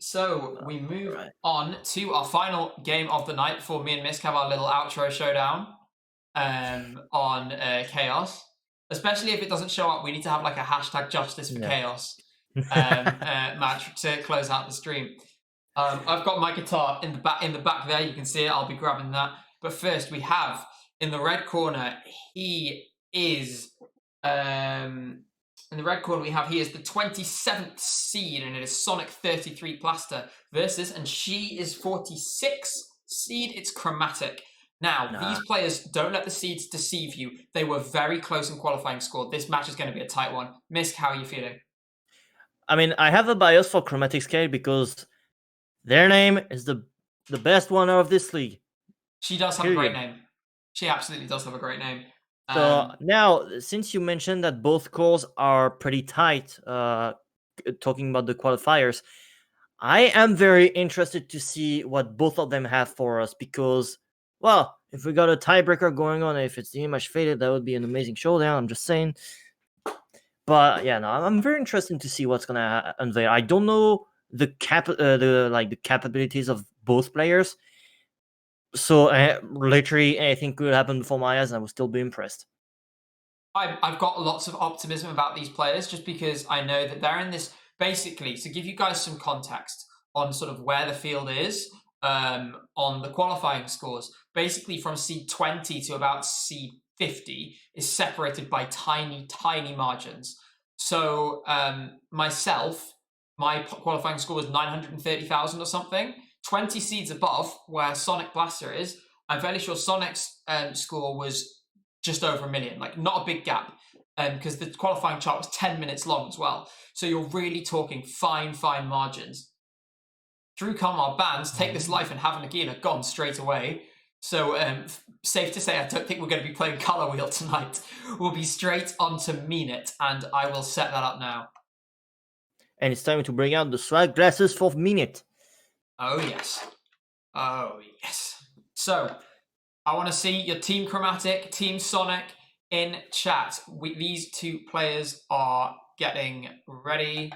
So we move on to our final game of the night before me and Misk have our little outro showdown on Chaos. Especially if it doesn't show up, we need to have like a hashtag justice for chaos match to close out the stream. I've got my guitar in the back there. You can see it. I'll be grabbing that. But first, we have in the red corner. He is in the red corner. He is the 27th seed, and it is Sonic33BLASTER versus, and she is 46th seed. It's Chromatic. Now, these players, don't let the seeds deceive you. They were very close in qualifying score. This match is going to be a tight one. Misk, how are you feeling? I mean, I have a bias for CHROMATICSCALE because their name is the best one out of this league. She does have a great name. She absolutely does have a great name. So now, since you mentioned that both cores are pretty tight, talking about the qualifiers, I am very interested to see what both of them have for us because, well, if we got a tiebreaker going on, if it's the image faded, that would be an amazing showdown. I'm just saying. But yeah, no, I'm very interested to see what's gonna unveil. I don't know the capabilities of both players, so literally anything could happen before my eyes, and I will still be impressed. I've got lots of optimism about these players just because I know that they're in this. Basically, to give you guys some context on sort of where the field is on the qualifying scores, basically from seed 20 to about seed 50 is separated by tiny margins. So myself, my qualifying score was 930,000 or something. 20 seeds above where Sonic Blaster is, I'm fairly sure Sonic's score was just over 1 million. Like, not a big gap, because the qualifying chart was 10 minutes long as well. So you're really talking fine margins. Through come our bands, Take This Life and Have a Nagila, gone straight away. So safe to say, I don't think we're going to be playing Color Wheel tonight. We'll be straight on to Mean It, and I will set that up now. And it's time to bring out the swag glasses for Mean It. Oh, yes. Oh, yes. So, I want to see your Team Chromatic, Team Sonic in chat. These two players are getting ready.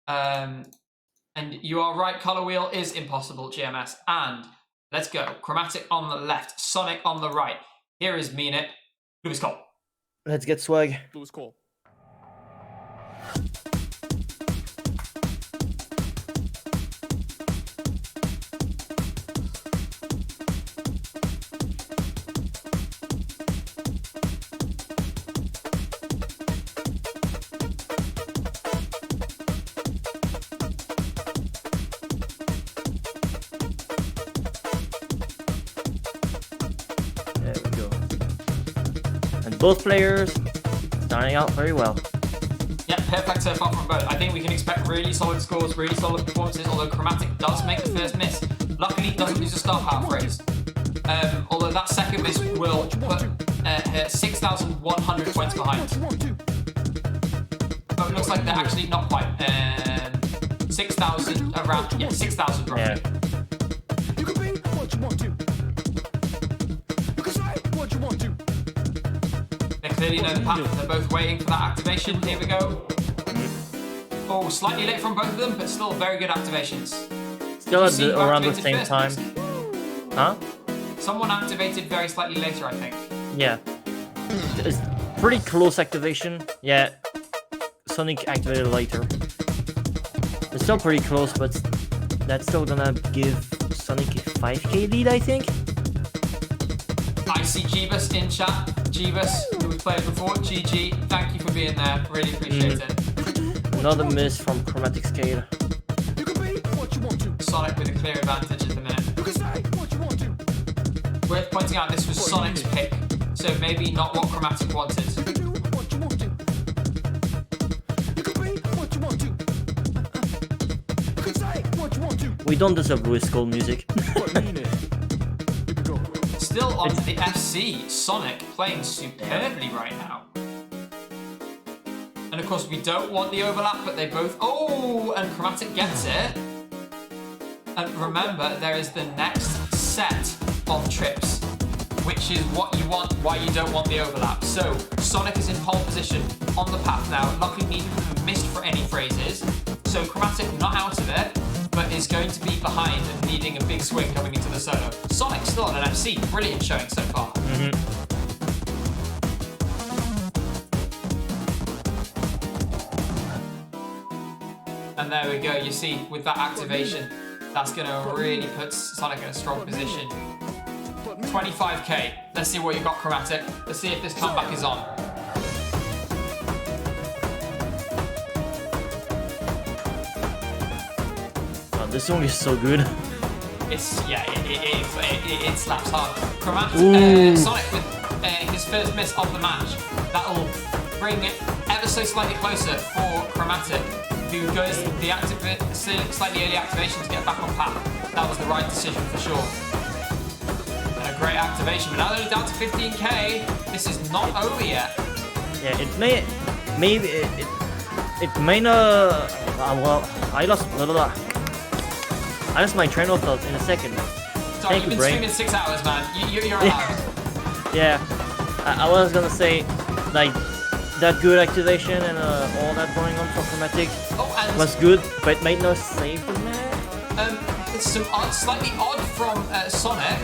And you are right, Color Wheel is impossible, GMS. And let's go. Chromatic on the left, Sonic on the right. Here is Mean It. Blue is call. Let's get swag. Blue is call. Both players starting out very well. Yeah, perfect so far from both. I think we can expect really solid scores, really solid performances, although Chromatic does make the first miss. Luckily, he doesn't lose a star power phrase. Although that second miss will put her 6,100 points behind. Oh, it looks like they're actually not quite. 6,000 around, yeah, 6,000 roughly. Yeah. You can be what you want to. You can say what you want to. Clearly know the path. They're both waiting for that activation. Here we go. Oh, slightly late from both of them, but still very good activations. Still at around the same time. Huh? Someone activated very slightly later, I think. Yeah. It's pretty close activation. Yeah. Sonic activated later. It's still pretty close, but that's still gonna give Sonic a 5k lead, I think. I see Jeebus in chat. Jeebus, who we played before. GG, thank you for being there. Really appreciate it. Another miss from CHROMATICSCALE. You can be what you want to. Sonic with a clear advantage at the minute. You can say what you want to. Worth pointing out, this was Sonic's pick, so maybe not what Chromatic wanted. You can do what you want to. You can be what you want to. You can say what you want to. We don't deserve Louis Cole music. Still on to the FC, Sonic playing superbly right now. And of course we don't want the overlap, but they both... Oh, and Chromatic gets it. And remember, there is the next set of trips, which is what you want, why you don't want the overlap. So, Sonic is in pole position on the path now. Luckily, neither of them missed for any phrases. So, Chromatic not out of it, but is going to be behind and needing a big swing coming into the solo. Sonic still on an FC. Brilliant showing so far. And there we go. You see, with that activation, that's going to really put Sonic in a strong position. 25k. Let's see what you got, Chromatic. Let's see if this comeback is on. This song is so good. It's it slaps hard. Chromatic, Sonic with his first miss of the match. That'll bring it ever so slightly closer for Chromatic, who goes the slightly early activation to get back on path. That was the right decision for sure. And a great activation, but now they're only down to 15k. This is not over yet. Yeah, it may not. Well, I lost my train of thought in a second. Sorry, you've been streaming 6 hours, man. You're allowed. Yeah, I was gonna say, like, that good activation and all that going on for Chromatics was good, but it might not save the match. It's some slightly odd from Sonic.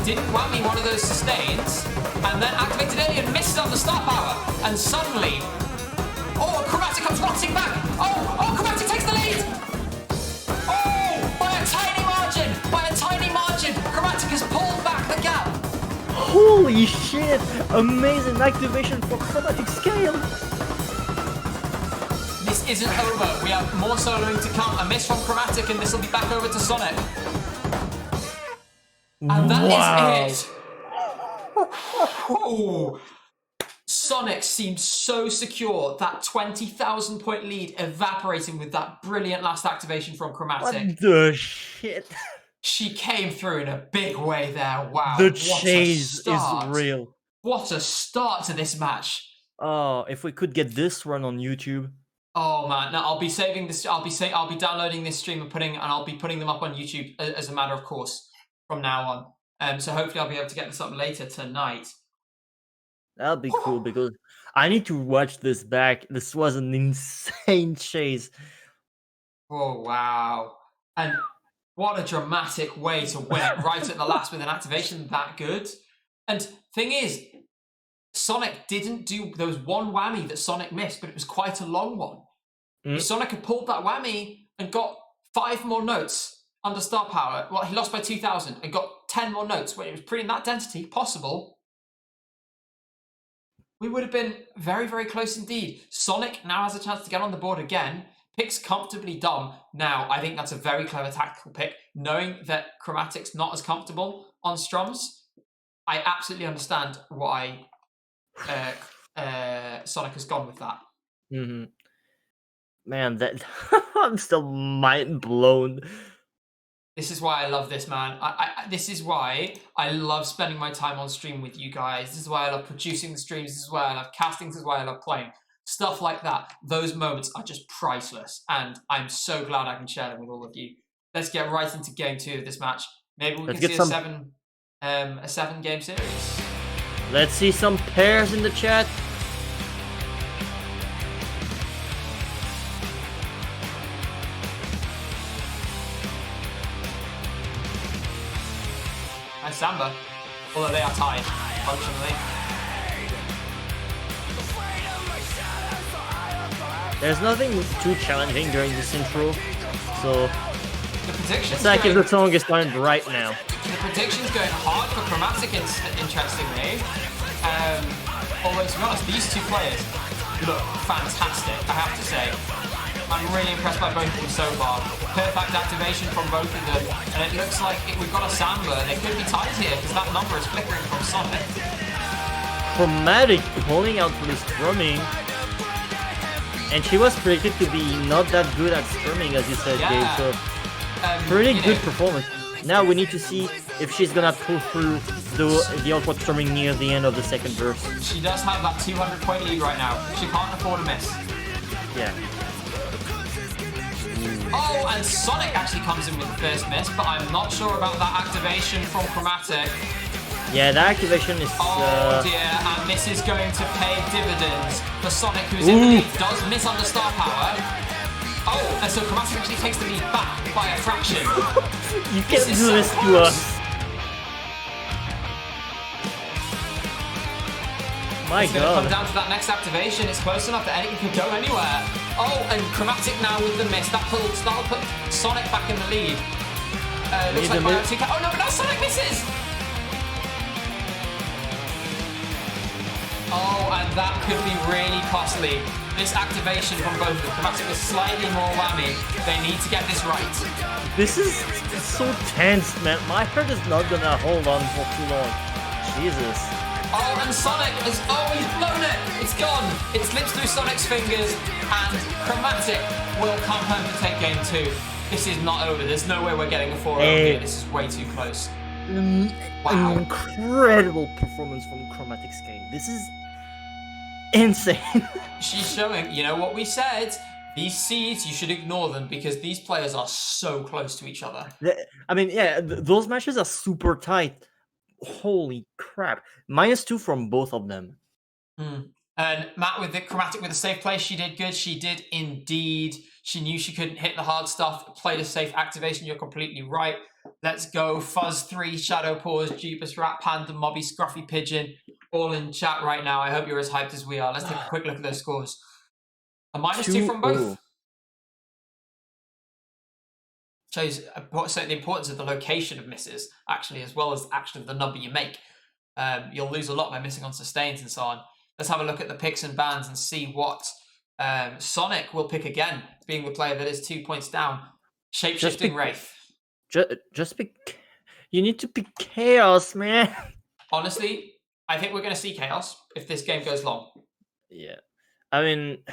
Didn't whammy one of those sustains, and then activated early and missed on the star power. And suddenly, Chromatic comes rotting back. Chromatic takes the lead. By a tiny margin, Chromatic has pulled back the gap. Holy shit! Amazing activation for CHROMATICSCALE! This isn't over. We have more soloing to come. A miss from Chromatic, and this will be back over to Sonic. And that is it. Sonic seemed so secure. That 20,000 point lead evaporating with that brilliant last activation from Chromatic. What the shit? She came through in a big way there. Wow. The chase is real. What a start to this match. Oh, if we could get this run on YouTube. Oh man, now I'll be saving this. I'll be downloading this stream and I'll be putting them up on YouTube as a matter of course from now on. So hopefully I'll be able to get this up later tonight. That'll be cool because I need to watch this back. This was an insane chase. Oh wow. And what a dramatic way to win it right at the last with an activation that good. And thing is, Sonic didn't do, there was one whammy that Sonic missed, but it was quite a long one. If Sonic had pulled that whammy and got 5 more notes under star power, well, he lost by 2,000 and got 10 more notes when it was pretty in that density possible, we would have been very, very close indeed. Sonic now has a chance to get on the board again. Picks comfortably Dom. Now, I think that's a very clever tactical pick. Knowing that Chromatic's not as comfortable on Stroms, I absolutely understand why Sonic has gone with that. Man, that I'm still mind blown. This is why I love this, man. This is why I love spending my time on stream with you guys. This is why I love producing the streams. This is why I love casting. This is why I love playing. Stuff like that. Those moments are just priceless. And I'm so glad I can share them with all of you. Let's get right into game 2 of this match. Maybe we can see a 7-game series. Let's see some pairs in the chat. And Samba, although they are tied, functionally. There's nothing too challenging during this intro, so the predictions it's like if the song is starting right now. The prediction's going hard for Chromatic, interestingly. Although, to be honest, these two players look fantastic, I have to say. I'm really impressed by both of them so far. Perfect activation from both of them, and it looks like we've got a Samba. They could be tied here because that number is flickering from Sonic. Chromatic pulling out for the strumming, and she was predicted to be not that good at strumming, as you said, Gabe. So pretty good performance. Now we need to see if she's gonna pull through the awkward strumming near the end of the second verse. She does have that 200-point lead right now. She can't afford a miss. Yeah. Oh, and Sonic actually comes in with the first miss, but I'm not sure about that activation from Chromatic. Yeah, that activation is... Oh dear, and this is going to pay dividends for Sonic, who's in the lead, does miss under star power. Oh, and so Chromatic actually takes the lead back by a fraction. You can't is do so this to close. us. My It's going to come god. down to that next activation. It's close enough that anything could go anywhere. Oh, and Chromatic now with the miss. That'll put Sonic back in the lead. Looks like Bio 2K. Oh no, but now Sonic misses! Oh, and that could be really costly. This activation from both of them. Chromatic with slightly more whammy. They need to get this right. This is so tense, man. My heart is not gonna hold on for too long. Jesus. Oh, and Sonic has... Oh, he's blown it! It's gone! It slips through Sonic's fingers, and Chromatic will come home to take game 2. This is not over. There's no way we're getting a 4-0 here. This is way too close. An incredible performance from CHROMATICSCALE. This is insane. She's showing, you know what we said? These seeds, you should ignore them because these players are so close to each other. I mean, yeah, those matches are super tight. Holy crap. -2 from both of them. And Matt with the Chromatic with a safe play, she did good. She did indeed. She knew she couldn't hit the hard stuff, played a safe activation. You're completely right. Let's go. Fuzz3, Shadow Paws, Jeepus Rat, Panda, Mobby, Scruffy Pigeon, all in chat right now. I hope you're as hyped as we are. Let's take a quick look at those scores. A -2 from both. Shows the importance of the location of misses, actually, as well as actually the number you make. You'll lose a lot by missing on sustains and so on. Let's have a look at the picks and bans and see what Sonic will pick again, being the player that is 2 points down. Shapeshifting Wraith. Just pick... You need to pick Chaos, man. Honestly, I think we're going to see Chaos if this game goes long. Yeah. I mean,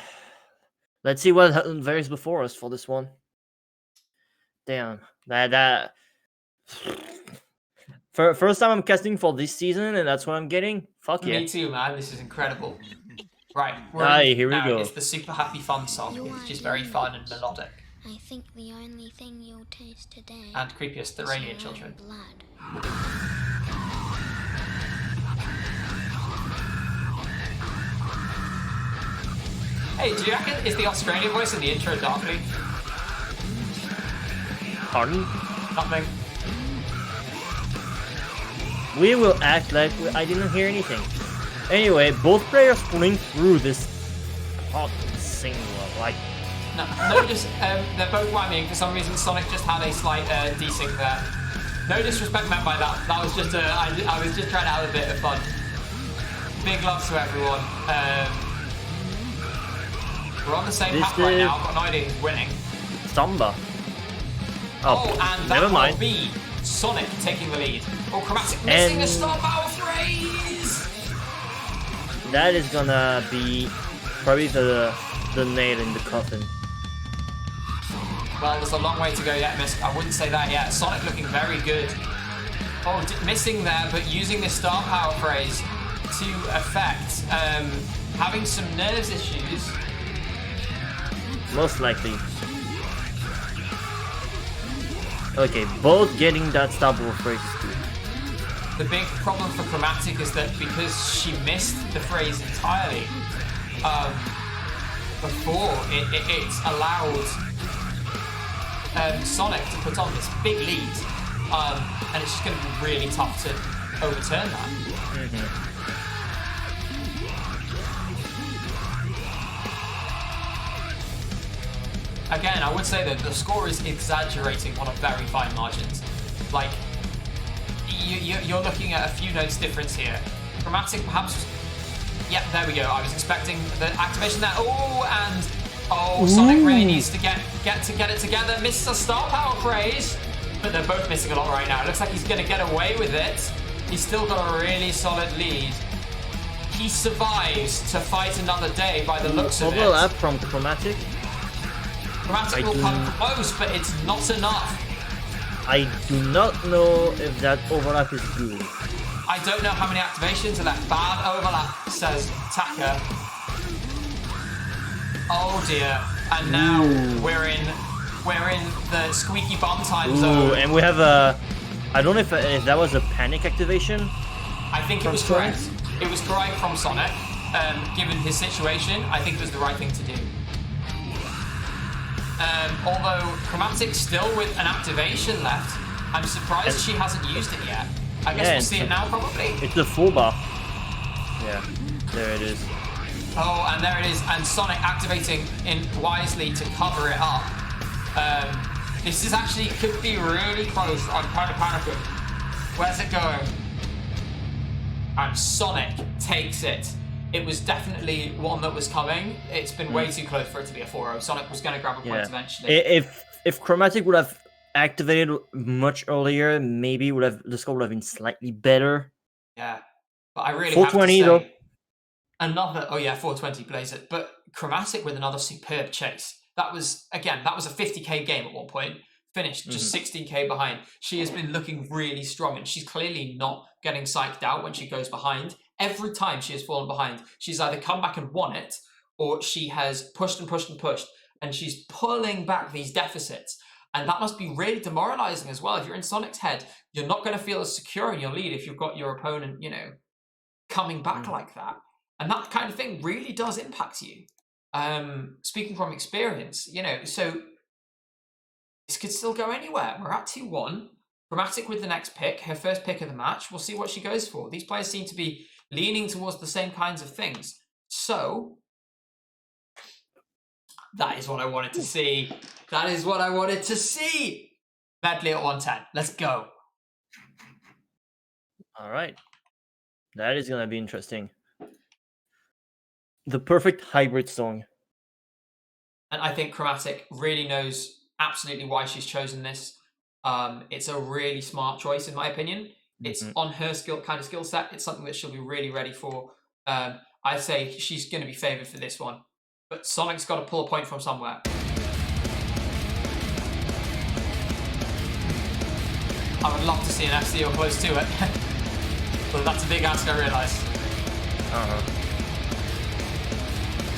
let's see what varies before us for this one. Damn. That... First time I'm casting for this season, and that's what I'm getting. Fuck yeah. Me too, man. This is incredible. Right. Here we go. It's the super happy fun song, which is very fun and melodic. I think the only thing you'll taste today And creepiest, the is Rainier your own children. blood. Hey, do you reckon is the Australian voice in the intro darkly? Pardon? Nothing. We will act like I didn't hear anything. Anyway, both players pulling through this hot single, like... No, notice they're both whamming. For some reason, Sonic just had a slight desync there. No disrespect meant by that. That was just I was just trying to have a bit of fun. Big love to everyone. We're on the same path right now. I've got no idea who's winning. Samba. Oh, and that never mind. will be Sonic taking the lead. Oh, Chromatic missing a star power phrase! That is gonna be probably the nail in the coffin. Well, there's a long way to go yet, Miss. I wouldn't say that yet. Sonic looking very good. Oh, missing there, but using this star power phrase to affect. Having some nerves issues. Most likely. Okay, both getting that star power phrase is good. The big problem for Chromatic is that because she missed the phrase entirely before, it allowed Sonic to put on this big lead, and it's just going to be really tough to overturn that. Again, I would say that the score is exaggerating on a very fine margins. Like, you're looking at a few notes difference here. Chromatic perhaps... Yeah, there we go. I was expecting the activation there. Oh, and... Oh, Sonic really needs to get it together. Misses a star power phrase. But they're both missing a lot right now. It looks like he's going to get away with it. He's still got a really solid lead. He survives to fight another day by the looks of it. Overlap from Chromatic. Chromatic will come close, but it's not enough. I do not know if that overlap is good. I don't know how many activations of that bad overlap, says Taka. Oh dear. And now we're in the squeaky bum time zone. And we have a... I don't know if that was a panic activation. I think it was correct. It was correct from Sonic. Given his situation, I think it was the right thing to do. Although Chromatic still with an activation left, I'm surprised she hasn't used it yet. I guess we'll see it now, probably. It's a full buff. Yeah, there it is. Oh, and there it is. And Sonic activating in wisely to cover it up. This is actually could be really close. I'm kind of panicking. Where's it going? And Sonic takes it. It was definitely one that was coming. It's been way too close for it to be a 4-0. Sonic was going to grab a point eventually. If Chromatic would have activated much earlier, maybe the score would have been slightly better. Yeah, but I really 420 have to say, though. Another 420 Blazer, but Chromatic with another superb chase. That was a 50k game at one point. Finished just 16k behind. She has been looking really strong, and she's clearly not getting psyched out when she goes behind. Every time she has fallen behind, she's either come back and won it, or she has pushed and pushed and pushed, and she's pulling back these deficits. And that must be really demoralizing as well. If you're in Sonic's head, you're not going to feel as secure in your lead if you've got your opponent, coming back like that. And that kind of thing really does impact you. Speaking from experience, so this could still go anywhere. We're at 2-1. Chromatic with the next pick, her first pick of the match. We'll see what she goes for. These players seem to be leaning towards the same kinds of things. So, that is what I wanted to see. That is what I wanted to see. Medley at 110. Let's go. All right. That is going to be interesting. The perfect hybrid song. And I think Chromatic really knows absolutely why she's chosen this. It's a really smart choice, in my opinion. It's on her skill set. It's something that she'll be really ready for. I say she's going to be favoured for this one. But Sonic's got to pull a point from somewhere. I would love to see an FC or close to it. But that's a big ask, I realise.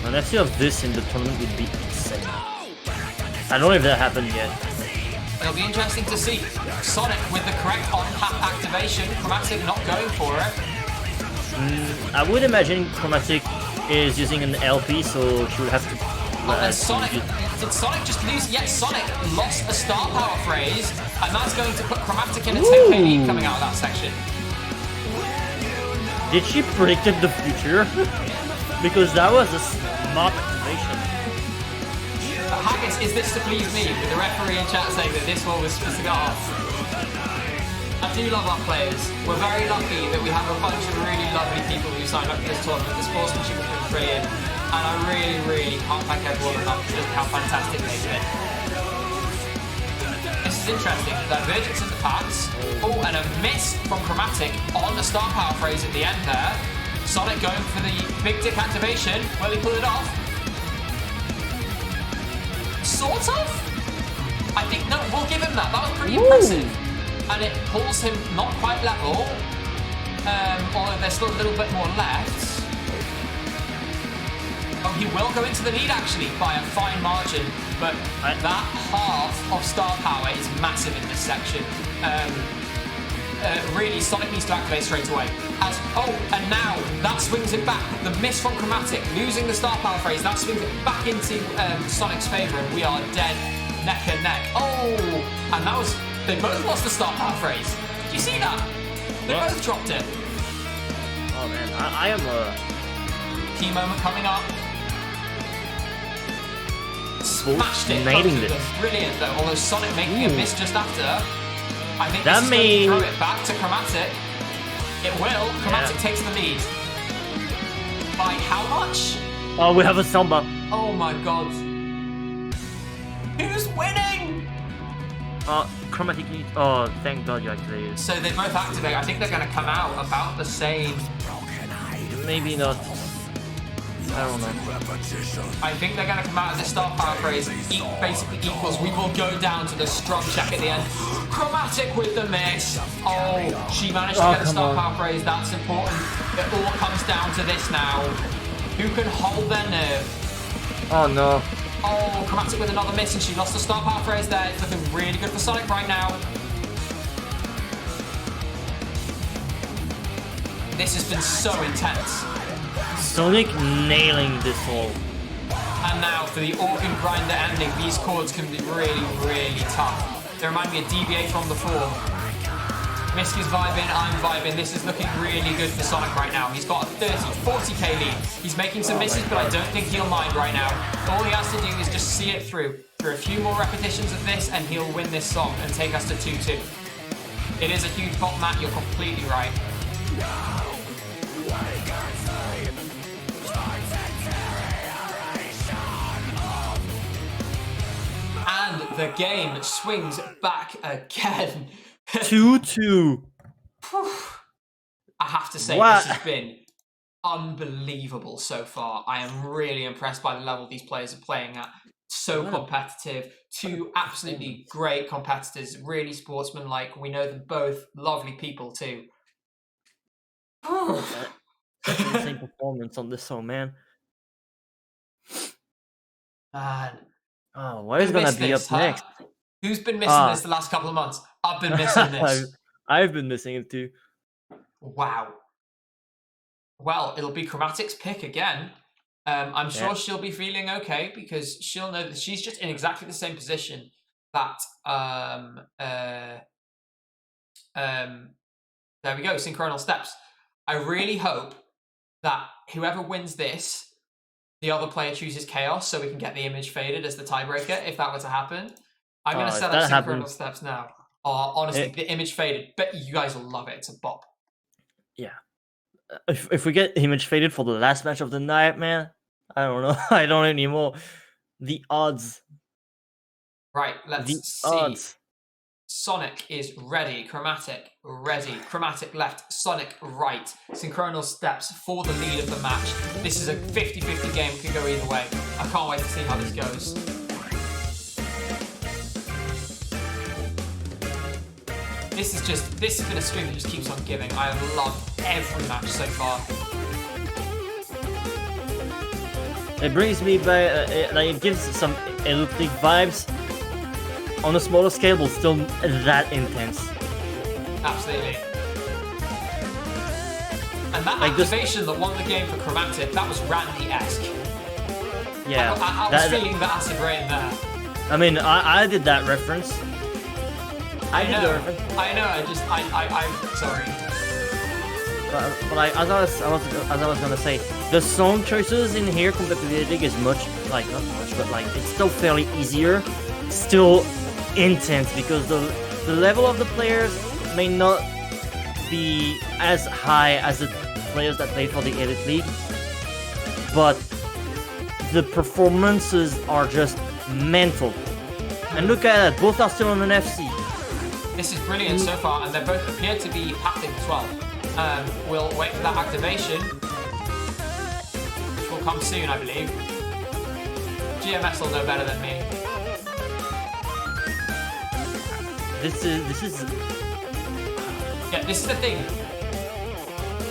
An FC of this in the tournament would be insane. I don't know if that happened yet. It'll be interesting to see Sonic with the correct on-path activation. Chromatic not going for it. I would imagine Chromatic is using an LP, so she would have to... did Sonic just lose? Yes, Sonic lost a star power phrase, and that's going to put Chromatic in a 10k lead coming out of that section. Did she predicted the future? Because that was a smart activation. Haggis, is this to please me? With the referee in chat saying that this one was supposed to go off. I do love our players. We're very lucky that we have a bunch of really lovely people who signed up for this tournament. The sportsmanship has been brilliant. And I really, really can't thank everyone enough for just how fantastic they've been. This is interesting. Divergence in the paths. Oh, and a miss from Chromatic on the star power phrase at the end there. Sonic going for the big dick activation. Will he pull it off? Sort of? I think, no, we'll give him that. That was pretty impressive. And it pulls him not quite level. Although there's still a little bit more left. Oh, he will go into the lead actually by a fine margin. But that half of star power is massive in this section. Really, Sonic needs to activate straight away. And now that swings it back. The miss from Chromatic, losing the star power phrase, that swings it back into Sonic's favour, and we are dead neck and neck. Oh, and that was, they both lost the star power phrase. Did you see that? They both dropped it. Oh man, I am a key moment coming up. Smashed it. Brilliant though. Although Sonic making a miss just after. I think this is going to throw it back to Chromatic. It will. Chromatic takes the lead. By how much? Oh, we have a Samba. Oh my god. Who's winning? Chromatic needs... Oh, thank god you activated. So they both activate. I think they're going to come out about the same. Maybe not. I don't know. I think they're going to come out as a star power phrase. Basically equals. We will go down to the strong check at the end. Chromatic with the miss. Oh, she managed to get a star power phrase. That's important. It all comes down to this now. Who can hold their nerve? Oh no. Oh, Chromatic with another miss, and she lost the star power phrase there. It's looking really good for Sonic right now. This has been so intense. Sonic nailing this hole. And now for the organ grinder ending, these chords can be really, really tough. They remind me of DBA from before. Misk is vibing, I'm vibing. This is looking really good for Sonic right now. He's got a 30, 40k lead. He's making some misses, but I don't think he'll mind right now. All he has to do is just see it through. For a few more repetitions of this, and he'll win this song and take us to 2-2. It is a huge bot, Matt. You're completely right. And the game swings back again. 2-2. I have to say, What? this has been unbelievable so far. I am really impressed by the level these players are playing at. So competitive. Two absolutely great competitors, really sportsmanlike. We know them both. Lovely people too. Such an insane performance on this song, man. Man. Oh, what is gonna be up next? Who's been missing this the last couple of months? I've been missing this. I've been missing it too. Wow. Well, it'll be Chromatic's pick again. I'm sure she'll be feeling okay because she'll know that she's just in exactly the same position that there we go, synchronal steps. I really hope that whoever wins this, the other player chooses chaos so we can get the image faded as the tiebreaker if that were to happen. I'm going to set up synchronal steps now. Honestly, the image faded, but you guys will love it. It's a bop. Yeah. If we get image faded for the last match of the night, man, I don't know. I don't anymore. The odds. Right, let's see. Odds. Sonic is ready. Chromatic ready. Chromatic left. Sonic right. Synchronal steps for the lead of the match. This is a 50-50 game. Could go either way. I can't wait to see how this goes. This has been a stream that just keeps on giving. I have loved every match so far. It brings me back, it gives some elliptic vibes on a smaller scale, but still that intense. Absolutely. And that like activation that won the game for Chromatic, that was Randy-esque. Yeah. I was feeling the acid rain there. I mean, I did that reference. I know. I'm sorry. But as I was gonna say, the song choices in here compared to the editing is not much, but like it's still fairly easier, still intense because the level of the players may not be as high as the players that played for the Elite League, but the performances are just mental. And look at that, both are still on an FC. This is brilliant so far, and they both appear to be passive as well. We'll wait for that activation, which will come soon, I believe. GMS will know better than me. This is Yeah, this is the thing.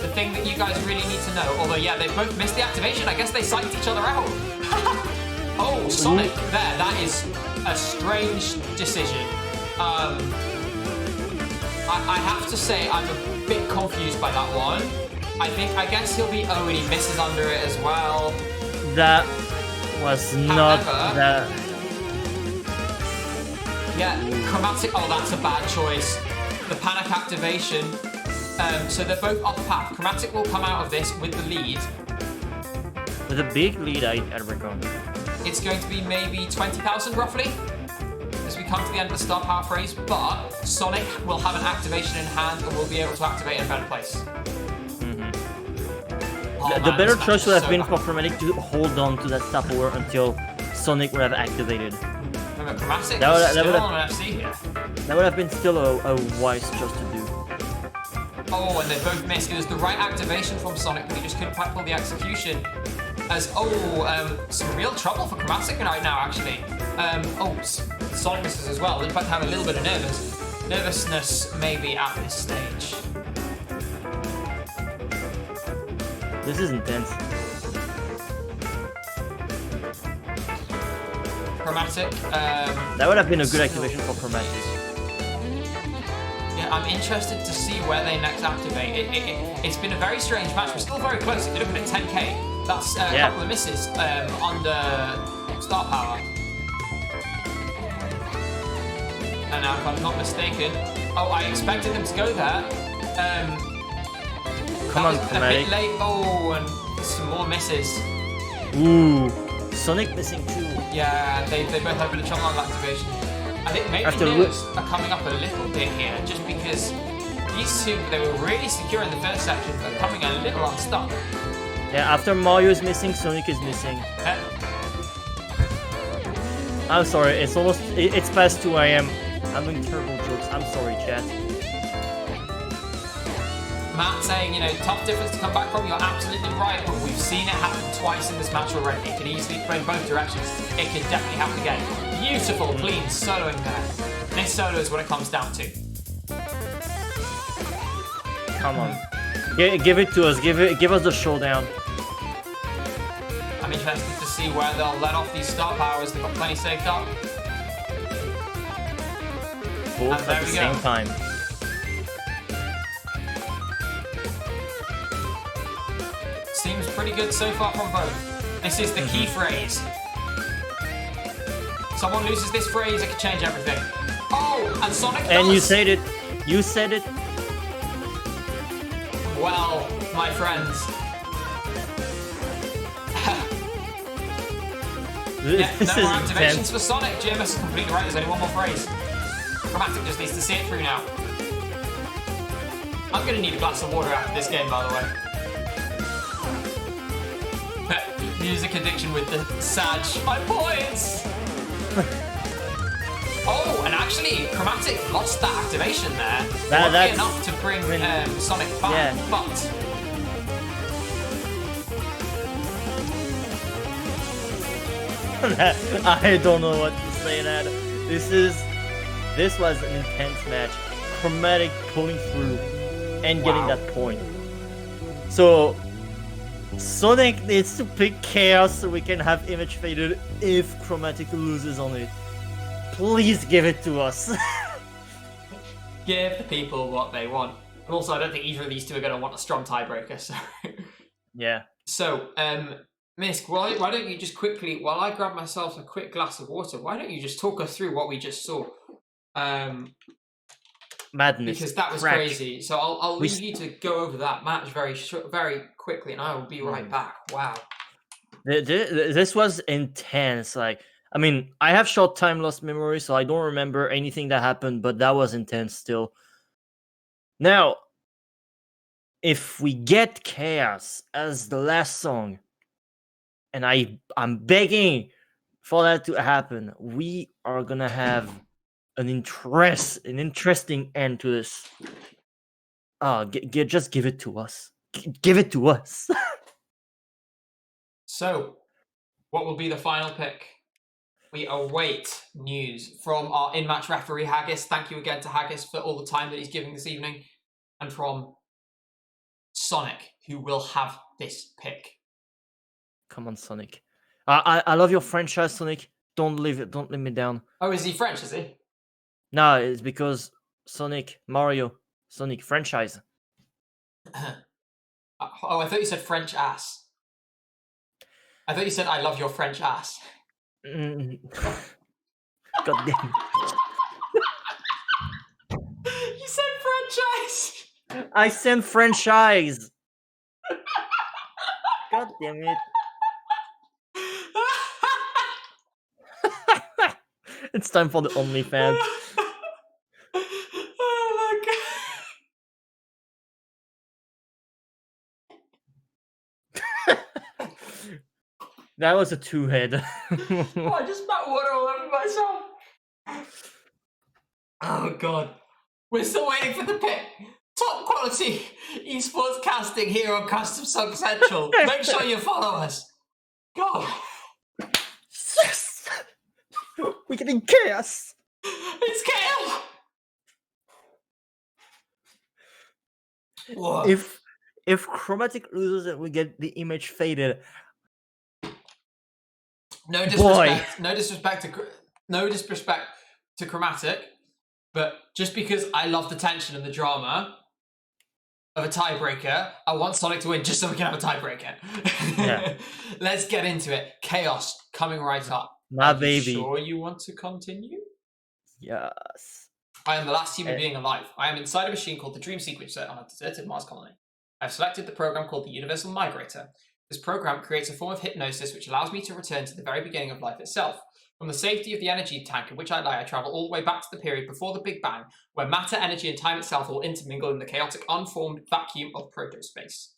The thing that you guys really need to know. Although, yeah, they both missed the activation. I guess they psyched each other out. Oh, Sonic there. That is a strange decision. I have to say I'm a bit confused by that one. I guess he'll be and he misses under it as well. That was not that. Yeah, Chromatic. Oh, that's a bad choice. The panic activation. So they're both off path. Chromatic will come out of this with the lead. With a big lead, I reckon. It's going to be maybe 20,000 roughly. As we come to the end of the star power phrase, but Sonic will have an activation in hand and will be able to activate in a better place. The better choice would have been for Chromatic to hold on to that star power until Sonic would have activated. Remember, Chromatic that is still on an FC here. That would have been still a wise choice to do. Oh, and they both missed. It was the right activation from Sonic, but he just couldn't pull the execution. Some real trouble for Chromatic right now, actually. Sonic misses as well. They're about to have a little bit of nervousness maybe at this stage. This is intense. Chromatic. That would have been a good activation for Chromatic. Yeah, I'm interested to see where they next activate. It's been a very strange match. We're still very close. If you're looking at 10k, That's a Yeah. couple of misses under star power. And now, if I'm not mistaken, oh, I expected them to go there. Come on, a bit Chromatic. late. Oh, and some more misses. Ooh, Sonic missing too. Yeah, they both have a bit of trouble on activation. I think maybe After Neos are coming up a little bit here, just because these two, they were really secure in the first section, but coming a little unstuck. Yeah, after Mario is missing, Sonic is missing. I'm sorry, it's past 2 a.m. I'm doing terrible jokes. I'm sorry, chat. Matt saying, tough difference to come back from. You're absolutely right, but we've seen it happen twice in this match already. It can easily play in both directions. It can definitely happen again. Beautiful, clean soloing there. This solo is what it comes down to. Come on. Give it to us. Give us the showdown. I'm interested to see where they'll let off these star powers. They've got plenty saved up. Both there at the we same go. time. Seems pretty good so far from both. This is the key phrase. Someone loses this phrase, it could change everything. Oh, and Sonic And does. you said it. You said it. Well, my friends. Yeah, This no is more activations intense. for Sonic. GMS is completely right. There's only one more phrase. Chromatic just needs to see it through now. I'm gonna need a glass of water after this game, by the way. Music addiction with the Sag. My points! Oh, and actually, Chromatic lost that activation there. Lucky that's enough to bring Sonic back, Yeah. but I don't know what to say, that. This was an intense match. Chromatic pulling through and getting Wow. that point. So Sonic needs to pick Chaos so we can have Image Faded if Chromatic loses on it. Please give it to us. give the people what they want. And also, I don't think either of these two are going to want a strong tiebreaker. So, Yeah. so Misk, why don't you just quickly, while I grab myself a quick glass of water, why don't you just talk us through what we just saw? Madness. Because that was Crack. crazy. So I'll leave you to go over that match very quickly, and I will be right back. Wow. This was intense. Like, I mean, I have short time lost memory, so I don't remember anything that happened, but that was intense still. Now, if we get Chaos as the last song, and I'm begging for that to happen, we are gonna have an interesting end to this. Just give it to us. Give it to us. So, what will be the final pick? We await news from our in-match referee, Haggis. Thank you again to Haggis for all the time that he's giving this evening. And from Sonic, who will have this pick. Come on, Sonic. I love your franchise, Sonic. Don't let me down. Oh, is he French, is he? No, it's because Sonic, Mario, Sonic franchise. Oh, I thought you said French ass. I thought you said I love your French ass. God damn. You said franchise. I said franchise. God damn it. It's time for the OnlyFans. Oh my god. That was a two-head. Oh, I just spat water all over myself. Oh god. We're still waiting for the pick. Top quality esports casting here on Custom Song Central. Make sure you follow us. God. Yes! We're getting Chaos! It's Kale! Whoa. If Chromatic loses and we get the image faded, No disrespect. No disrespect to Chromatic, but just because I love the tension and the drama, of a tiebreaker. I want Sonic to win just so we can have a tiebreaker. Yeah. Let's get into it. Chaos coming right up. My Are you baby. sure you want to continue? Yes. I am the last human being alive. I am inside a machine called the Dream Sequencer on a deserted Mars colony. I've selected the program called the Universal Migrator. This program creates a form of hypnosis which allows me to return to the very beginning of life itself. From the safety of the energy tank in which I lie, I travel all the way back to the period before the Big Bang, where matter, energy, and time itself all intermingle in the chaotic, unformed vacuum of protospace.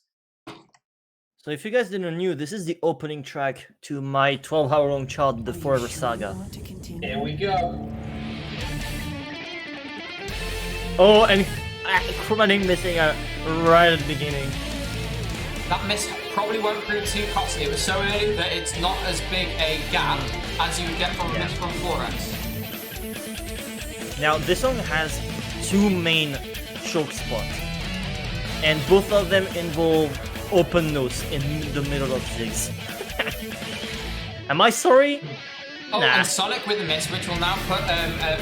So if you guys didn't know, this is the opening track to my 12-hour-long chart, The Forever Saga. Here we go. Oh, and Chromatic missing right at the beginning. That miss probably won't prove too costly. It was so early that it's not as big a gap as you would get from a miss from Florence. Now, this song has two main choke spots, and both of them involve open notes in the middle of zigs. Am I sorry? Oh, Nah. and Sonic with the miss, which will now put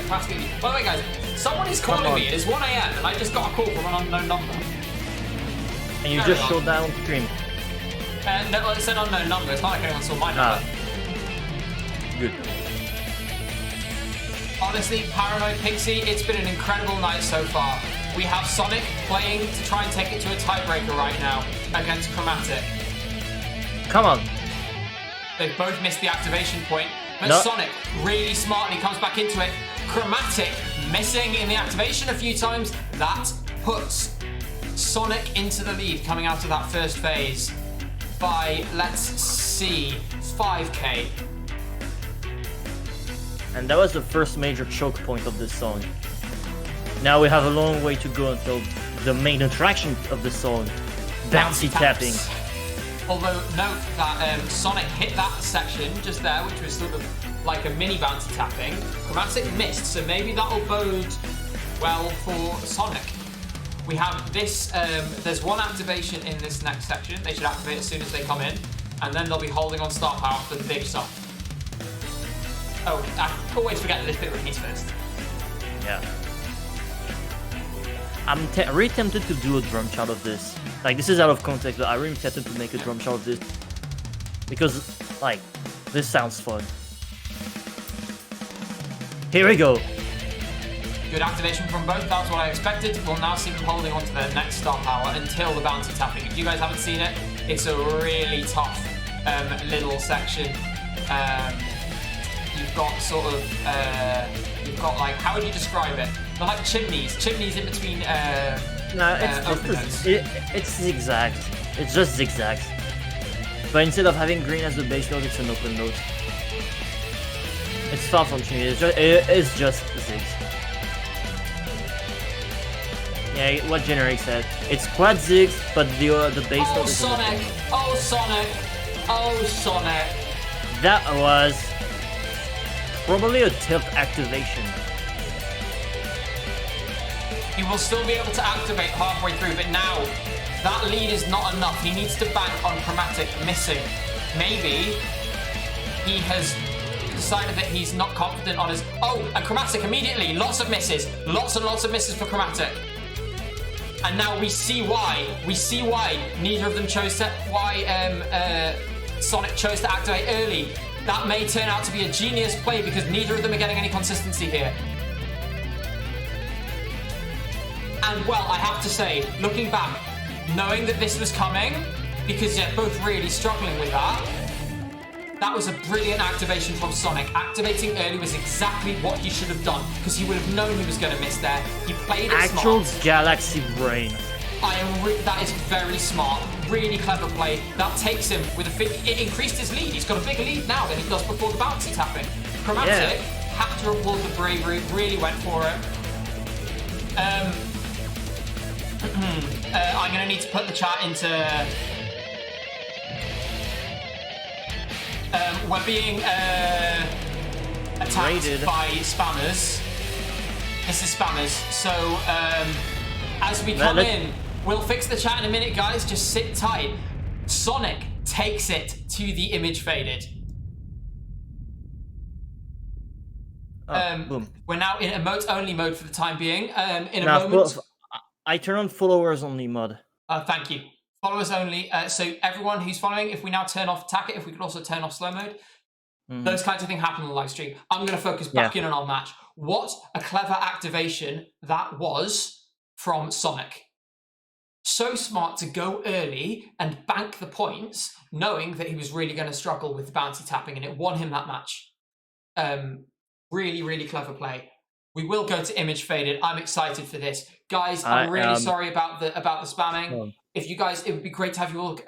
practically. By the way, guys, someone is calling Come on. me. It is 1 a.m. and I just got a call from an unknown number. And you Very just well. showed that on stream. No, well, it said unknown number. It's not like anyone saw my number. Good. Honestly, Paranoid Pixie, it's been an incredible night so far. We have Sonic playing to try and take it to a tiebreaker right now against Chromatic. Come on. They've both missed the activation point, but No. Sonic really smartly comes back into it. Chromatic missing in the activation a few times. That puts Sonic into the lead coming out of that first phase by, let's see, 5k. And that was the first major choke point of this song. Now we have a long way to go until the main attraction of the song, bouncy tapping. Taps. Although note that Sonic hit that section just there, which was sort of like a mini bouncy tapping. Chromatic missed, so maybe that'll bode well for Sonic. We have this, there's one activation in this next section. They should activate as soon as they come in, and then they'll be holding on star power for the big stuff. Oh, I always forget that this bit repeats first. Yeah. I'm really tempted to do a drum shot of this. Like, this is out of context, but I'm really tempted to make a drum shot of this. Because, like, this sounds fun. Here we go. Good activation from both, that's what I expected. We'll now see them holding on to their next star power until the bouncy tapping. If you guys haven't seen it, it's a really tough little section. You've got sort of, you've got like, how would you describe it? They're like chimneys in between No, it's open notes. it's zigzags. It's just zigzags. But instead of having green as the base note, it's an open note. It's far from chimney. It's just zigs. Yeah, what Generic said. It's quad zigs, but the base Oh note is an open Sonic! note. Oh Sonic! Oh Sonic! That was probably a tilt activation. He will still be able to activate halfway through, but now that lead is not enough. He needs to bank on Chromatic missing. Maybe he has decided that he's not confident on his... Oh, and Chromatic immediately. Lots of misses. Lots and lots of misses for Chromatic. And now we see why. We see why neither of them chose to... Why Sonic chose to activate early. That may turn out to be a genius play because neither of them are getting any consistency here. And well, I have to say, looking back, knowing that this was coming, because they're both really struggling with that was a brilliant activation from Sonic. Activating early was exactly what he should have done, because he would have known he was going to miss there. He played it Actual smart. galaxy brain. That is very smart. Really clever play. That takes him with it increased his lead. He's got a bigger lead now than he does before the bouncy tapping. Chromatic had to applaud the bravery, really went for it. I'm going to need to put the chat into... we're being attacked Raided. by spammers. This is spammers. So, as we come in, we'll fix the chat in a minute, guys. Just sit tight. Sonic takes it to the image faded. Boom. We're now in emote-only mode for the time being. In a Now, moment... I turn on followers only mod. Thank you. Followers only. So everyone who's following, if we now turn off attack it, if we could also turn off slow mode, those kinds of things happen on the live stream. I'm going to focus back in on our match. What a clever activation that was from Sonic. So smart to go early and bank the points, knowing that he was really going to struggle with the bouncy tapping, and it won him that match. Really, really clever play. We will go to image faded. I'm excited for this, guys. I'm really sorry about the spamming. If you guys, it would be great to have you all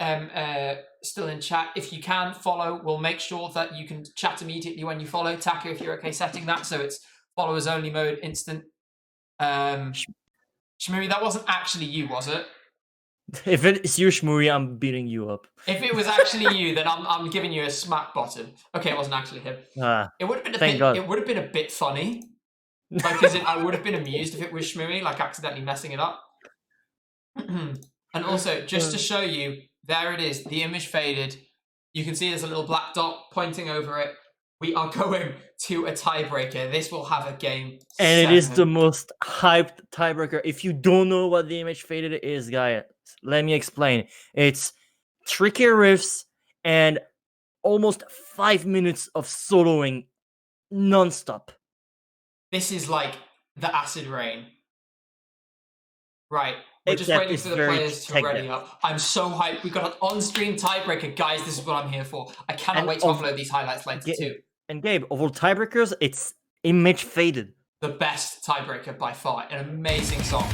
still in chat. If you can follow, we'll make sure that you can chat immediately when you follow. Taka, if you're okay setting that so it's followers only mode instant. Shmuri, that wasn't actually you, was it? If it's you, Shmuri, I'm beating you up. If it was actually you, then I'm giving you a smack bottom. Okay, it wasn't actually him. It would have been it would have been a bit funny. Like, I would have been amused if it was Shmuri, like accidentally messing it up. And also, just to show you, there it is, the image faded. You can see there's a little black dot pointing over it. We are going to a tiebreaker. This will have a game. And 7. It is the most hyped tiebreaker. If you don't know what the image faded is, guys, let me explain. It's tricky riffs and almost 5 minutes of soloing non-stop. This is like the acid rain. Right. We're just waiting for the players to ready up. I'm so hyped. We've got an on-stream tiebreaker. Guys, this is what I'm here for. I cannot wait to upload these highlights later too. And Gabe, of all tiebreakers, it's image faded. The best tiebreaker by far. An amazing song.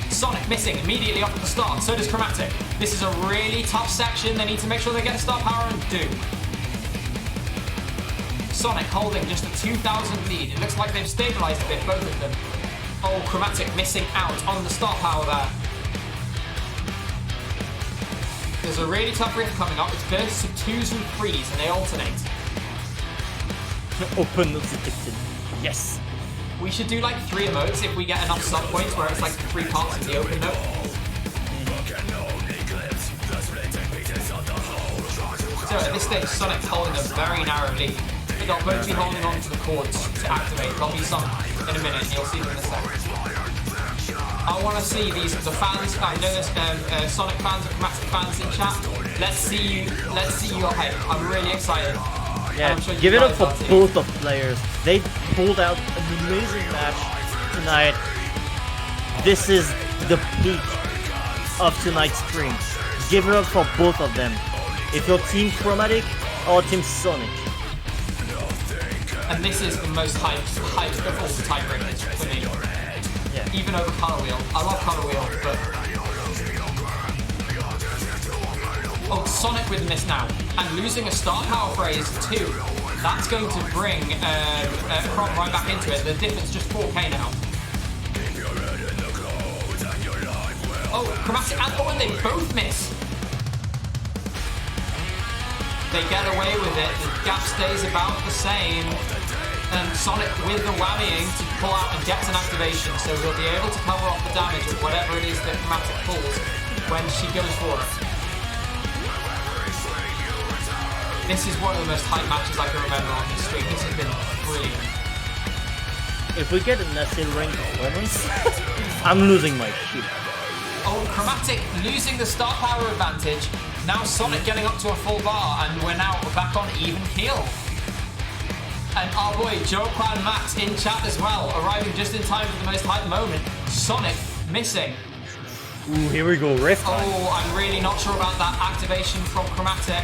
Sonic missing immediately off at the start. So does Chromatic. This is a really tough section. They need to make sure they get star power and do. Sonic holding just a 2,000 lead. It looks like they've stabilized a bit, both of them. Oh, Chromatic missing out on the star power there. There's a really tough riff coming up. It's bursts of 2s and 3s, and they alternate. Open detected. Yes. We should do like 3 emotes if we get enough sub points where it's like 3 parts of the open note. So at this stage, Sonic's holding a very narrow lead. They'll both be holding on to the cords to activate. There'll be some in a minute, and you'll see them in a second. I want to see the fans. I know there's Sonic fans and Chromatic fans in chat. Let's see your hype. I'm really excited. Yeah, sure give it up for both of the players. They pulled out an amazing match tonight. This is the peak of tonight's stream. Give it up for both of them. If you're Team Chromatic or Team Sonic. And this is the most hyped of all the tiebreakers for me. Yeah. Even over Color Wheel. I love Color Wheel, but... Oh, Sonic with this now. And losing a star power phrase too. That's going to bring Chrom right back into it. The difference just 4k now. Oh, Chromatic and they both miss. They get away with it. The gap stays about the same. And Sonic with the whammying to pull out and gets an activation, so he'll be able to cover off the damage of whatever it is that Chromatic pulls when she goes for it. This is one of the most hype matches I can remember on this stream. This has been brilliant. If we get a Nestle Ring performance, I'm losing my shit. Oh, Chromatic losing the star power advantage. Now Sonic getting up to a full bar, and we're now back on even keel. And our boy Joe Clan Max in chat as well, arriving just in time for the most hype moment. Sonic missing. Ooh, here we go, riff. Oh, I'm really not sure about that activation from Chromatic.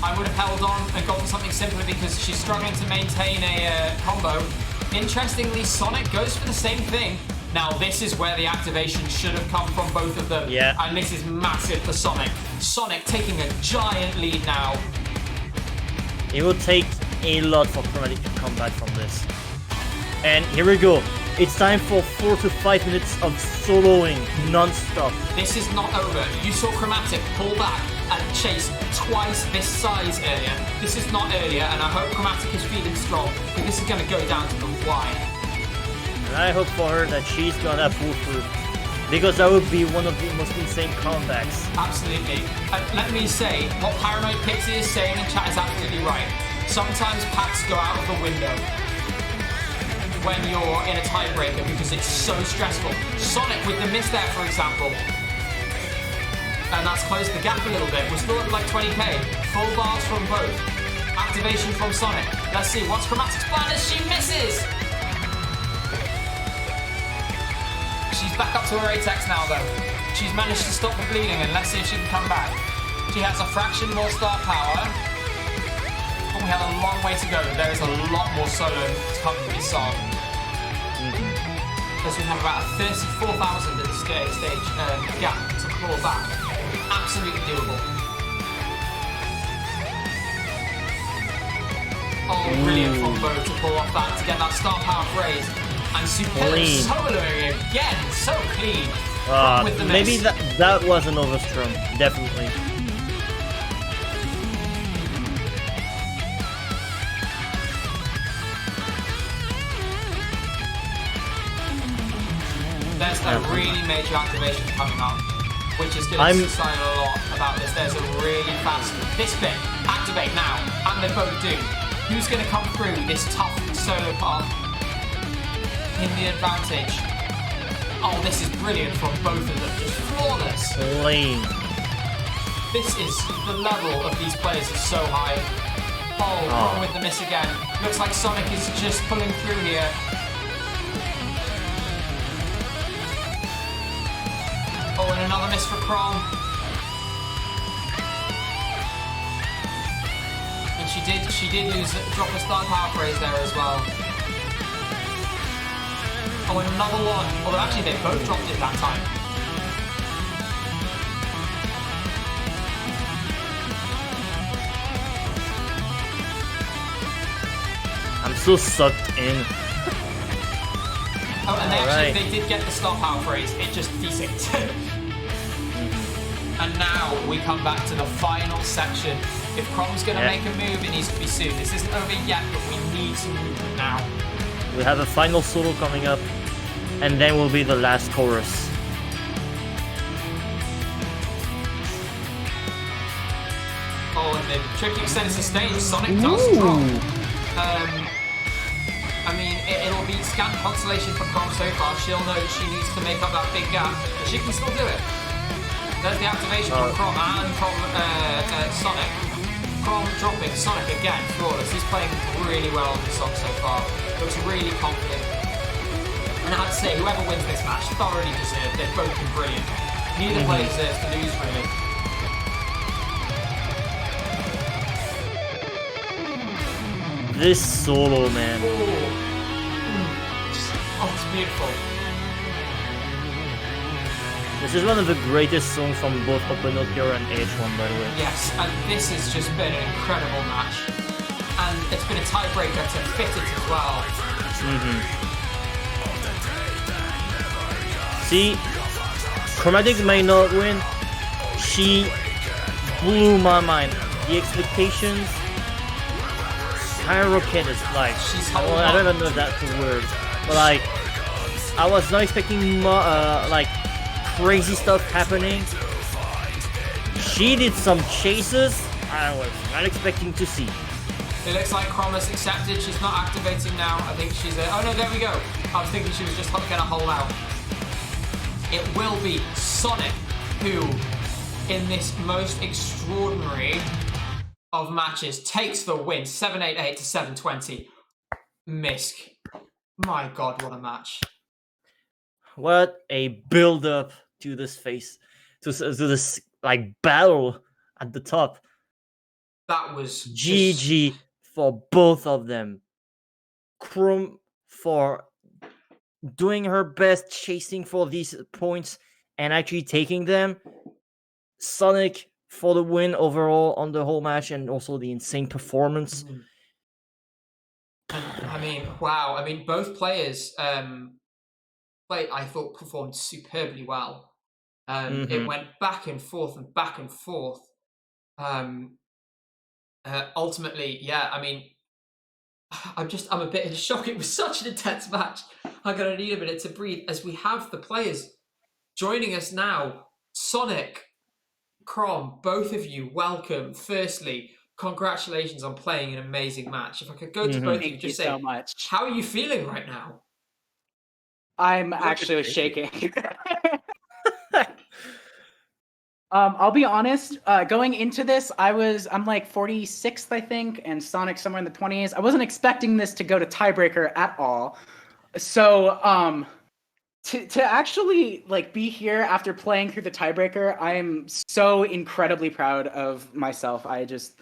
I would have held on and gone for something simpler because she's struggling to maintain a combo. Interestingly, Sonic goes for the same thing. Now, this is where the activation should have come from, both of them. Yeah. And this is massive for Sonic. Sonic taking a giant lead now. It will take a lot for Chromatic to come back from this. And here we go. It's time for 4 to 5 minutes of soloing non-stop. This is not over. You saw Chromatic pull back and chase twice this size earlier. This is not earlier, and I hope Chromatic is feeling strong, but this is going to go down to the wire. And I hope for her that she's gonna pull through, because that would be one of the most insane comebacks. Absolutely. And let me say, what Paranoid Pixie is saying in chat is absolutely right. Sometimes packs go out of the window when you're in a tiebreaker because it's so stressful. Sonic with the miss there, for example. and that's closed the gap a little bit. We're still at like 20k. Full bars from both. Activation from Sonic. Let's see, what's CHROMATICSCALE? She misses! She's back up to her Atex now, though. She's managed to stop the bleeding, and let's see if she can come back. She has a fraction more star power. But we have a long way to go. There is a lot more solo to come from this song. Because we have about a 34,000 at the stage gap to claw back. Absolutely doable. Oh, brilliant combo to pull off that, to get that star power phrase. And superb soloing again, so clean. With the maybe that was an overstrum, definitely. There's a really major activation coming up, which is going to sign a lot about this. There's a really fast, this bit, activate now, and they both do. Who's going to come through this tough solo part in the advantage? Oh, this is brilliant from both of them, just flawless. Clean. This is, the level of these players is so high. Oh, wrong with the miss again. Looks like Sonic is just pulling through here. Oh, and another miss for Chrom. And she did lose, drop a star power phrase there as well. Oh, and another one. Although actually they both dropped it that time. I'm so sucked in. Oh, and they did get the star power phrase. It just desynced. And now we come back to the final section. If Chrom's going to make a move, it needs to be soon. This isn't over yet, but we need some movement now. We have a final solo coming up, and then will be the last chorus. Oh, and the tricky extends the stage. Sonic does drop. I mean, it'll be scant consolation for Chrom so far. She'll know that she needs to make up that big gap, but she can still do it. There's the activation from Chrom and from Sonic. Chrom dropping, Sonic again, flawless. He's playing really well on the song so far. Looks really confident. And I have to say, whoever wins this match thoroughly deserved. They've both been brilliant. Neither player deserves to lose, really. This solo, man. Oh, it's beautiful. This is one of the greatest songs from both Open Nokia and AH1, by the way. Yes, and this has just been an incredible match. And it's been a tiebreaker to fit it as well. See, Chromatic may not win. She blew my mind. The expectations skyrocketed. Like, I don't even know if that's the word, but like, I was not expecting more, like, crazy stuff happening. She did some chases I was not expecting to see. It looks like Chrom has accepted. She's not activating now. I think she's oh no, there we go. I was thinking she was just going to hold out. It will be Sonic who, in this most extraordinary of matches, takes the win. 788 to 720. Misk. My God, what a match. What a build-up to this to this like battle at the top. That was GG for both of them. Chrom for doing her best, chasing for these points and actually taking them. Sonic for the win overall on the whole match and also the insane performance. I mean, wow. I mean, both players I thought performed superbly well. It went back and forth and back and forth. Ultimately, yeah, I mean, I'm a bit in shock. It was such an intense match. I'm going to need a minute to breathe as we have the players joining us now. Sonic, Chrom, both of you, welcome. Firstly, congratulations on playing an amazing match. If I could go to both of you, just say, so much. How are you feeling right now? I'm actually shaking. I'll be honest. Going into this, I'm like 46th, I think, and Sonic somewhere in the 20s. I wasn't expecting this to go to tiebreaker at all. So, to actually like be here after playing through the tiebreaker, I'm so incredibly proud of myself. I just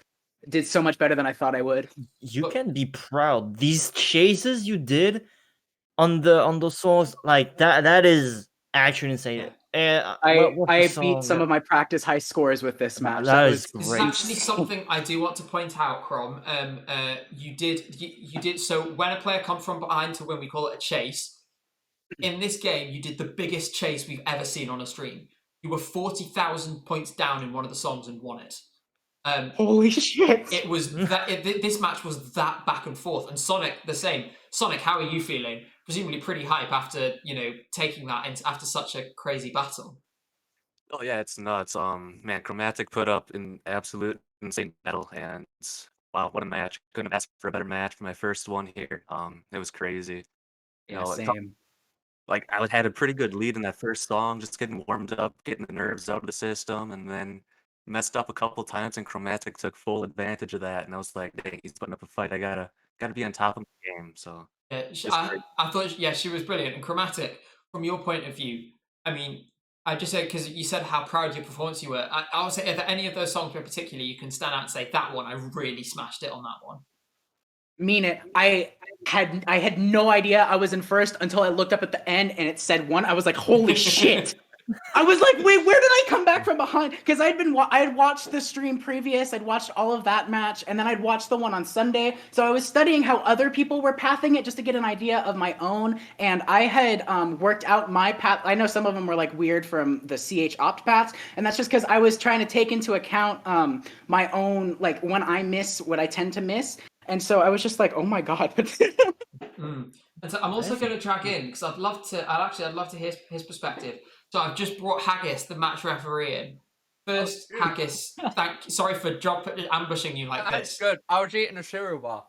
did so much better than I thought I would. You But- can be proud. These chases you did on those songs, like that is actually insane. What's the I song beat some that- of my practice high scores with this match. that was is This is great. actually something I do want to point out, Chrom. You did so when a player comes from behind to win, we call it a chase. In this game, you did the biggest chase we've ever seen on a stream. You were 40,000 points down in one of the songs and won it. Holy shit! It was this match was that back and forth, and Sonic the same. Sonic, how are you feeling? Presumably pretty hype after taking that after such a crazy battle. Oh yeah, it's nuts. Man, Chromatic put up an absolute insane battle, and wow, what a match! Couldn't have asked for a better match for my first one here. It was crazy. You Yeah, know, same. like I had a pretty good lead in that first song, just getting warmed up, getting the nerves out of the system, and then messed up a couple times, and Chromatic took full advantage of that. And I was like, dang, he's putting up a fight. I gotta be on top of the game. So Yeah, just great. I thought she was brilliant. And Chromatic, from your point of view, I mean, I just said because you said how proud of your performance you were. I would say, are there any of those songs in particular you can stand out and say that one I really smashed it on that one? Mean it. I had no idea I was in first until I looked up at the end and it said 1. I was like, holy shit. I was like, wait, where did I come back from behind? Because I had watched the stream previous, I'd watched all of that match, and then I'd watched the one on Sunday. So I was studying how other people were pathing it just to get an idea of my own. And I had worked out my path. I know some of them were like weird from the CH opt paths, and that's just because I was trying to take into account my own, like when I miss what I tend to miss. And so I was just like, oh my god. And so I'm also going to drag in because I'd love to hear his perspective. So I've just brought Haggis, the match referee, in. First, Haggis, sorry for ambushing you like That's this. good. I was eating a cereal bar.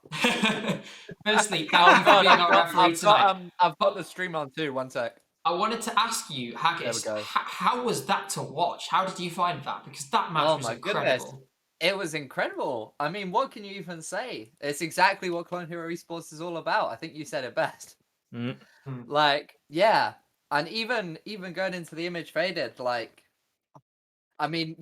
Firstly, thank you for being our referee tonight. I've got the stream on too. One sec. I wanted to ask you, Haggis, There we go. how was that to watch? How did you find that? Because that match was incredible. Goodness. It was incredible. I mean, what can you even say? It's exactly what Clone Hero Esports is all about. I think you said it best. Like, yeah. And even going into the image faded, like, I mean,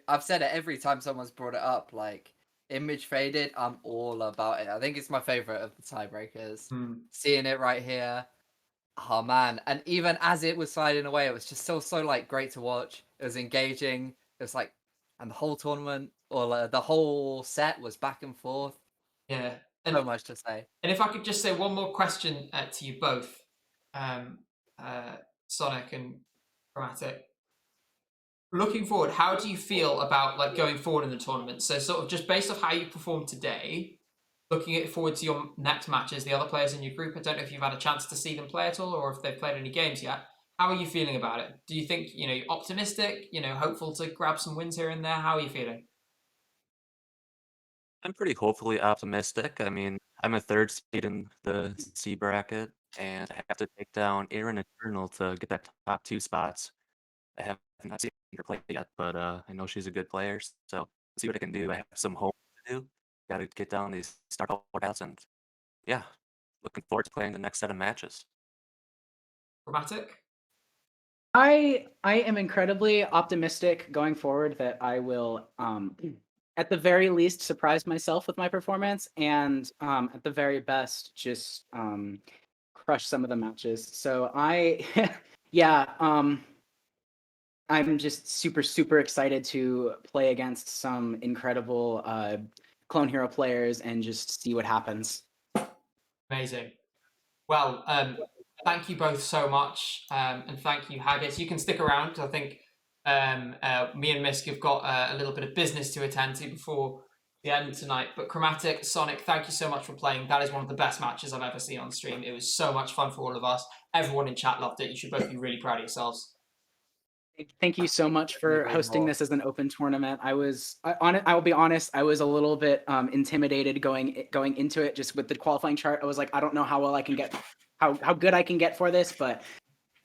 I've said it every time someone's brought it up, like, image faded, I'm all about it. I think it's my favorite of the tiebreakers. Seeing it right here. Oh man. And even as it was sliding away, it was just so like great to watch. It was engaging. It was like, and the whole tournament or the whole set was back and forth. Yeah. So much to say. And if I could just say one more question to you both, Sonic and Chromatic. Looking forward, how do you feel about like going forward in the tournament? So sort of just based off how you performed today, looking forward to your next matches, the other players in your group. I don't know if you've had a chance to see them play at all or if they've played any games yet. How are you feeling about it? Do you think, you're optimistic, hopeful to grab some wins here and there? How are you feeling? I'm pretty hopefully optimistic. I mean, I'm a third seed in the C bracket, and I have to take down Aaron Eternal to get that top 2 spots. I have not seen her play yet, but I know she's a good player, so let's see what I can do. I have some homework to do. Got to get down these start outs, and yeah, looking forward to playing the next set of matches. Chromatic? I am incredibly optimistic going forward that I will at the very least surprise myself with my performance and at the very best just crush some of the matches. So I'm just super excited to play against some incredible Clone Hero players and just see what happens. Amazing. Well, thank you both so much, and thank you, Haggis. You can stick around because I think me and Misk have got a little bit of business to attend to before the end tonight. But Chromatic, Sonic, thank you so much for playing. That is one of the best matches I've ever seen on stream. It was so much fun for all of us. Everyone in chat loved it. You should both be really proud of yourselves. Thank you so much for hosting this as an open tournament. I will be honest, I was a little bit intimidated going into it just with the qualifying chart. I was like, I don't know how well I can get, how good I can get for this, but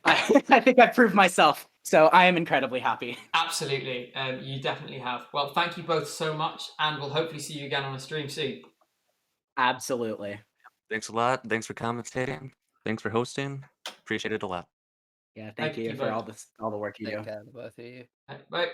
I think I proved myself. So I am incredibly happy. Absolutely. You definitely have. Well, thank you both so much, and we'll hopefully see you again on a stream soon. Absolutely. Thanks a lot. Thanks for commentating. Thanks for hosting. Appreciate it a lot. Yeah, thank you for both. all the work you do. Take care, both of you. Bye.